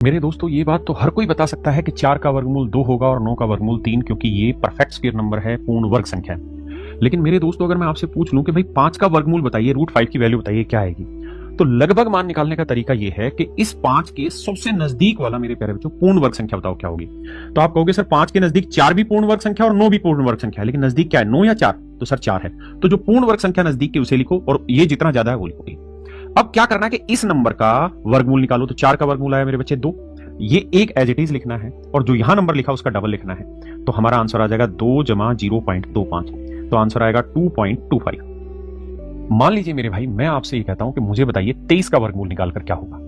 मेरे दोस्तों ये बात तो हर कोई बता सकता है कि 4 का वर्गमूल 2 होगा और 9 का वर्गमूल 3, क्योंकि ये परफेक्ट स्क्वायर नंबर है, पूर्ण वर्ग संख्या है। लेकिन मेरे दोस्तों अगर मैं आपसे पूछ लूं कि भाई 5 का वर्गमूल बताइए, √5 की वैल्यू बताइए क्या आएगी, तो लगभग मान निकालने का तरीका ये है कि इस 5 के सबसे नजदीक वाला मेरे प्यारे बच्चों पूर्ण वर्ग संख्या बताओ क्या होगी। तो आप कहोगे सर 5 के नजदीक 4 भी पूर्ण वर्ग संख्या और 9 भी पूर्ण वर्ग संख्या है, लेकिन नजदीक क्या है, 9 या 4? तो सर 4 है। तो जो पूर्ण वर्ग संख्या नजदीक की उसे लिखो और ये जितना ज्यादा है वो लिखोगे। अब क्या करना है कि इस नंबर का वर्गमूल निकालो। तो 4 का वर्गमूल आया मेरे बच्चे 2, ये एक एज इट इज लिखना है और जो यहां नंबर लिखा उसका डबल लिखना है। तो हमारा आंसर आ जाएगा 2 जमा 0.25, तो आंसर आएगा 2.25। मान लीजिए मेरे भाई मैं आपसे ये कहता हूं कि मुझे बताइए 23 का वर्गमूल निकालकर क्या होगा।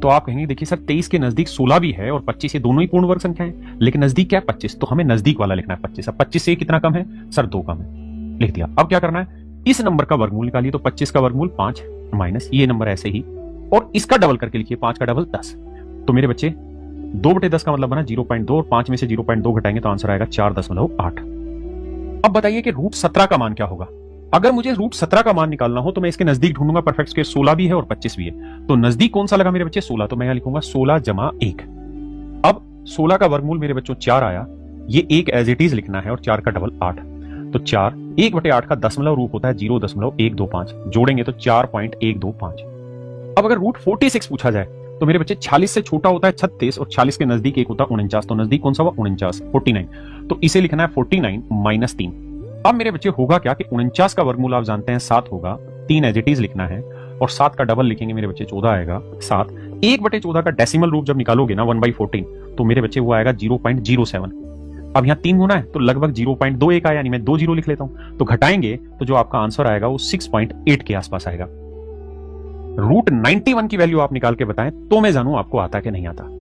तो आप कहेंगे देखिए सर 23 के नजदीक 16 भी है और 25, ये दोनों ही पूर्ण वर्ग संख्या है, लेकिन नजदीक क्या है 25, तो हमें नजदीक वाला लिखना है 25। अब 25 से कितना कम है सर 2 कम है, लिख दिया। अब क्या करना है, इस नंबर का वर्गमूल निकालिए। तो 25 का वर्गमूल 5 माइनस ये नंबर ऐसे ही, और इसका डबल करके लिखिए, 5 का डबल 10। तो मेरे बच्चे 2/10 का मतलब बना 0.2 और 5 में से 0.2 घटाएंगे तो आंसर आएगा 4.8। अब बताइए कि √17 का मान क्या होगा। अगर मुझे √17 का मान निकालना हो तो मैं इसके नजदीक ढूंढूंगा। परफेक्ट स्क्वायर 16 भी है और 25 भी है, तो नजदीक कौन सा लगा मेरे बच्चे 16, तो मैं यहां लिखूंगा 16 जमा 1। अब 16 का वर्गमूल मेरे बच्चों 4 आया, ये एक एज इट इज लिखना है और 4 का डबल 8। तो 4 1/8 का दशमलव रूप होता है 0.125, जोड़ेंगे तो 4.125। अब अगर √46 पूछा जाए तो मेरे बच्चे 46 से छोटा होता है 36 और 40 के नजदीक एक होता है 49, तो नजदीक कौन सा हुआ 49, 49। तो इसे लिखना है 49 माइनस 3। अब मेरे बच्चे होगा क्या कि 49 का वर्गमूल आप जानते हैं 7 होगा, 3 एज इट इज लिखना है और 7 का डबल लिखेंगे मेरे बच्चे 14 आएगा। 7 1/14 का डेसिमल रूप जब निकालोगे ना 1/14, तो मेरे बच्चे वो आएगा 0.07। अब यहाँ 3 गुना है तो लगभग 0.21 आया, यानी मैं 2 जीरो लिख लेता हूं। तो घटाएंगे तो जो आपका आंसर आएगा वो 6.8 के आसपास आएगा। √91 की वैल्यू आप निकाल के बताएं तो मैं जानूं आपको आता कि नहीं आता।